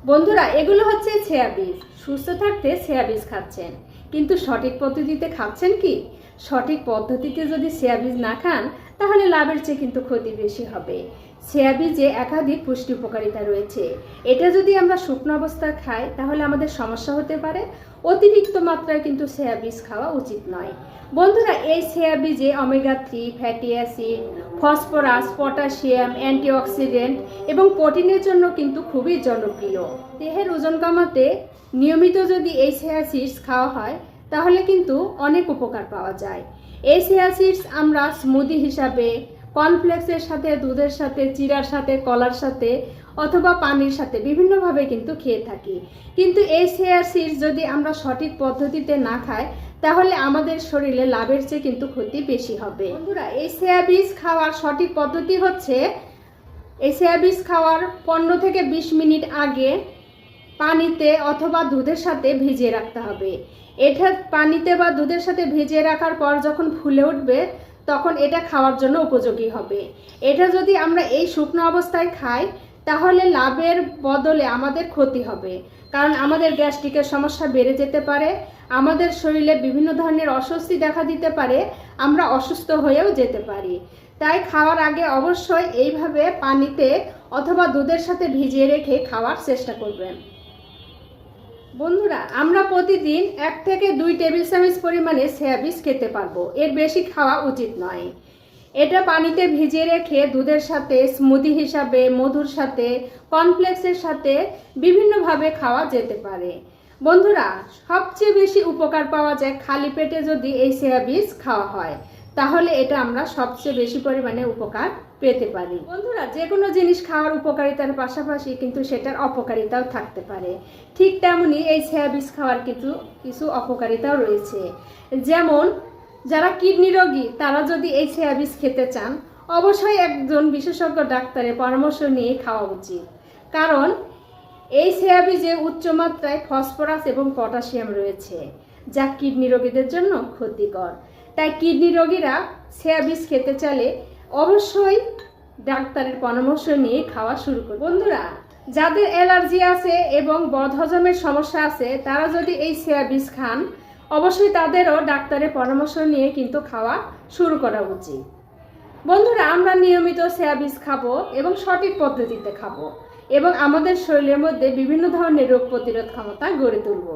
বন্ধুরা, এগুলো হচ্ছে ছেয়া বীজ। সুস্থ থাকতে ছেয়া বীজ খাচ্ছেন, কিন্তু সঠিক পদ্ধতিতে খাচ্ছেন কি? সঠিক পদ্ধতিতে যদি ছেয়া বীজ না খান, তাহলে লাভের চেয়ে কিন্তু ক্ষতি বেশি হবে। ছেয়া বীজে একাধিক পুষ্টি উপকারিতা রয়েছে। এটা যদি আমরা শুকনো অবস্থায় খাই, তাহলে আমাদের সমস্যা হতে পারে। অতিরিক্ত মাত্রায় কিন্তু ছেয়া বীজ খাওয়া উচিত নয়। বন্ধুরা, এই ছেয়া বীজে omega-3 fatty acid, phosphorus, potassium, antioxidant এবং প্রোটিনের জন্য কিন্তু খুবই জনপ্রিয়। দেহের ওজন কমাতে নিয়মিত যদি এই ছেয়া সিডস খাওয়া হয়, তাহলে কিন্তু অনেক উপকার পাওয়া যায়। এই ছেয়া সিডস আমরা স্মুদি হিসাবে, কর্নফ্লেক্সের সাথে, দুধের সাথে, চিড়ার সাথে, কলার সাথে অথবা পানির সাথে বিভিন্নভাবে কিন্তু খেয়ে থাকি। কিন্তু এই ছেয়া সিডস যদি আমরা সঠিক পদ্ধতিতে না খাই, তাহলে আমাদের শরীরে লাভের চেয়ে কিন্তু ক্ষতি বেশি হবে। বন্ধুরা, এই ছেয়া বীজ খাওয়ার সঠিক পদ্ধতি হচ্ছে, এই ছেয়া বীজ খাওয়ার 15 থেকে 20 মিনিট আগে পানিতে অথবা দুধের সাথে ভিজিয়ে রাখতে হবে। এটা পানিতে বা দুধের সাথে ভিজিয়ে রাখার পর যখন ফুলে উঠবে, তখন এটা খাওয়ার জন্য উপযোগী হবে। এটা যদি আমরা এই শুকনো অবস্থায় খাই, তাহলে লাভের বদলে আমাদের ক্ষতি হবে। কারণ আমাদের গ্যাস্ট্রিকের সমস্যা বেড়ে যেতে পারে, আমাদের শরীরে বিভিন্ন ধরনের অস্বস্তি দেখা দিতে পারে, আমরা অসুস্থ হয়েও যেতে পারি। তাই খাওয়ার আগে অবশ্যই এইভাবে পানিতে অথবা দুধের সাথে ভিজিয়ে রেখে খাওয়ার চেষ্টা করবেন। বন্ধুরা, আমরা প্রতিদিন 1 থেকে 2 টেবিল চামচ পরিমাণে ছেয়া বীজ খেতে পারবো, এর বেশি খাওয়া উচিত নয়। এটা পানিতে ভিজিয়ে রেখে দুধের সাথে, স্মুদি হিসাবে, মধুর সাথে, কর্নফ্লেক্সের সাথে বিভিন্নভাবে খাওয়া যেতে পারে। বন্ধুরা, সবচেয়ে বেশি উপকার পাওয়া যায় খালি পেটে যদি এই ছেয়া বীজ খাওয়া হয়, তাহলে এটা আমরা সবচেয়ে বেশি পরিমাণে উপকার পেতে পারি। বন্ধুরা, যে কোনো জিনিস খাওয়ার উপকারিতার পাশাপাশি কিন্তু সেটার অপকারিতাও থাকতে পারে। ঠিক তেমনি এই ছেয়া বীজ খাওয়ার কিছু অপকারিতাও রয়েছে। যেমন যারা কিডনি রোগী, তারা যদি এই ছেয়া বীজ খেতে চান, অবশ্যই একজন বিশেষজ্ঞ ডাক্তারের পরামর্শ নিয়ে খাওয়া উচিত। কারণ এই ছেয়া বীজে উচ্চমাত্রায় ফসফরাস এবং পটাশিয়াম রয়েছে, যা কিডনি রোগীদের জন্য ক্ষতিকর। তাই কিডনি রোগীরা ছেয়া বীজ খেতে চাইলে অবশ্যই ডাক্তারের পরামর্শ নিয়ে খাওয়া শুরু করবে। বন্ধুরা, যাদের অ্যালার্জি আছে এবং বদহজমের সমস্যা আছে, তারা যদি এই ছেয়া বীজ খান, অবশ্যই তাদেরও ডাক্তারের পরামর্শ নিয়ে কিন্তু খাওয়া শুরু করা উচিত। বন্ধুরা, আমরা নিয়মিত ছেয়া বীজ খাবো এবং সঠিক পদ্ধতিতে খাবো, এবং আমাদের শরীরের মধ্যে বিভিন্ন ধরনের রোগ প্রতিরোধ ক্ষমতা গড়ে তুলব।